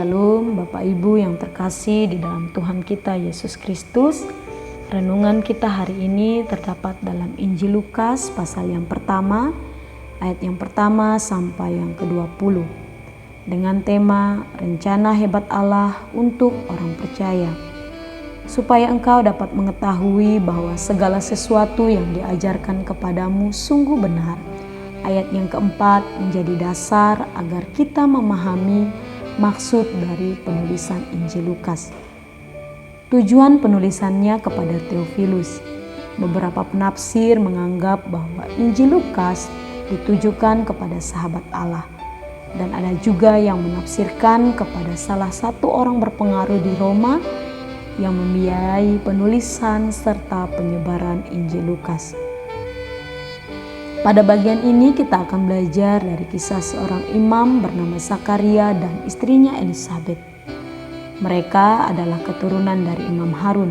Shalom Bapak Ibu yang terkasih di dalam Tuhan kita Yesus Kristus. Renungan kita hari ini terdapat dalam Injil Lukas pasal yang pertama, ayat yang pertama sampai yang ke-20. Dengan tema rencana hebat Allah untuk orang percaya. Supaya engkau dapat mengetahui bahwa segala sesuatu yang diajarkan kepadamu sungguh benar. Ayat yang keempat menjadi dasar agar kita memahami maksud dari penulisan Injil Lukas. Tujuan penulisannya kepada Theophilus. Beberapa penafsir menganggap bahwa Injil Lukas ditujukan kepada sahabat Allah. Dan ada juga yang menafsirkan kepada salah satu orang berpengaruh di Roma yang membiayai penulisan serta penyebaran Injil Lukas. Pada bagian ini kita akan belajar dari kisah seorang imam bernama Zakaria dan istrinya Elisabet. Mereka adalah keturunan dari Imam Harun.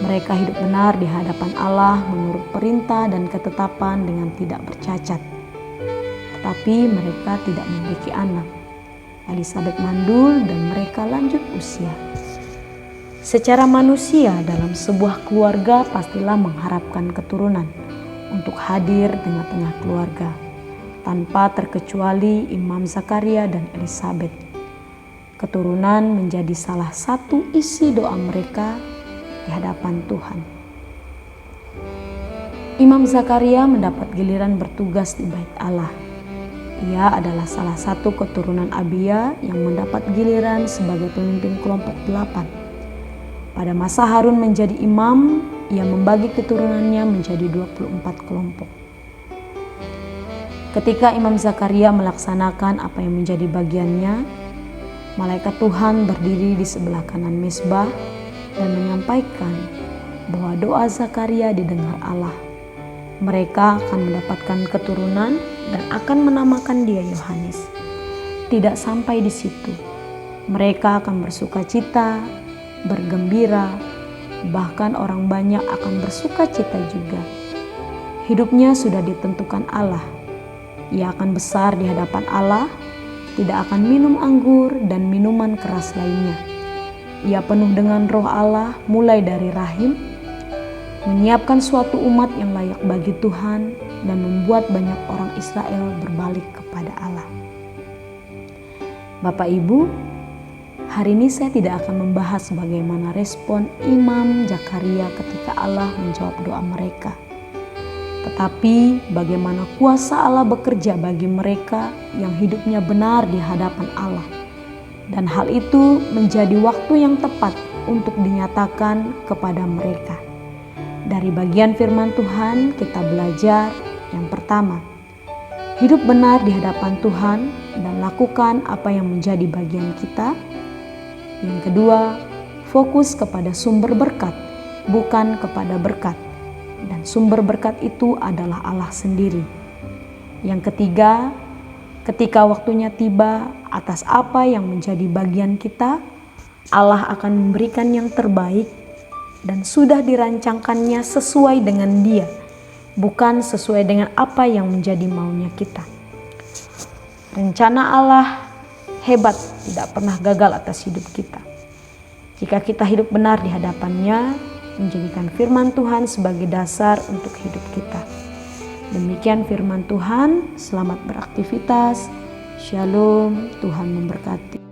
Mereka hidup benar di hadapan Allah menurut perintah dan ketetapan dengan tidak bercacat. Tetapi mereka tidak memiliki anak. Elisabet mandul dan mereka lanjut usia. Secara manusia dalam sebuah keluarga pastilah mengharapkan keturunan untuk hadir tengah-tengah keluarga, tanpa terkecuali Imam Zakaria dan Elisabet. Keturunan menjadi salah satu isi doa mereka di hadapan Tuhan. Imam Zakaria mendapat giliran bertugas di Bait Allah. Ia adalah salah satu keturunan Abia yang mendapat giliran sebagai pemimpin kelompok 8. Pada masa Harun menjadi imam, ia membagi keturunannya menjadi 24 kelompok. Ketika Imam Zakaria melaksanakan apa yang menjadi bagiannya, malaikat Tuhan berdiri di sebelah kanan mezbah dan menyampaikan bahwa doa Zakaria didengar Allah. Mereka akan mendapatkan keturunan dan akan menamakan dia Yohanes. Tidak sampai di situ, mereka akan bersukacita, bergembira, bahkan orang banyak akan bersuka cita juga. Hidupnya sudah ditentukan Allah. Ia akan besar di hadapan Allah, tidak akan minum anggur dan minuman keras lainnya. Ia penuh dengan roh Allah mulai dari rahim, menyiapkan suatu umat yang layak bagi Tuhan dan membuat banyak orang Israel berbalik kepada Allah. Bapak Ibu, hari ini saya tidak akan membahas bagaimana respon Imam Zakaria ketika Allah menjawab doa mereka. Tetapi bagaimana kuasa Allah bekerja bagi mereka yang hidupnya benar di hadapan Allah. Dan hal itu menjadi waktu yang tepat untuk dinyatakan kepada mereka. Dari bagian firman Tuhan kita belajar yang pertama, hidup benar di hadapan Tuhan dan lakukan apa yang menjadi bagian kita. Yang kedua, fokus kepada sumber berkat, bukan kepada berkat. Dan sumber berkat itu adalah Allah sendiri. Yang ketiga, ketika waktunya tiba atas apa yang menjadi bagian kita, Allah akan memberikan yang terbaik dan sudah dirancangkannya sesuai dengan Dia, bukan sesuai dengan apa yang menjadi maunya kita. Rencana Allah hebat, tidak pernah gagal atas hidup kita. Jika kita hidup benar di hadapannya, menjadikan firman Tuhan sebagai dasar untuk hidup kita. Demikian firman Tuhan, selamat beraktivitas. Shalom, Tuhan memberkati.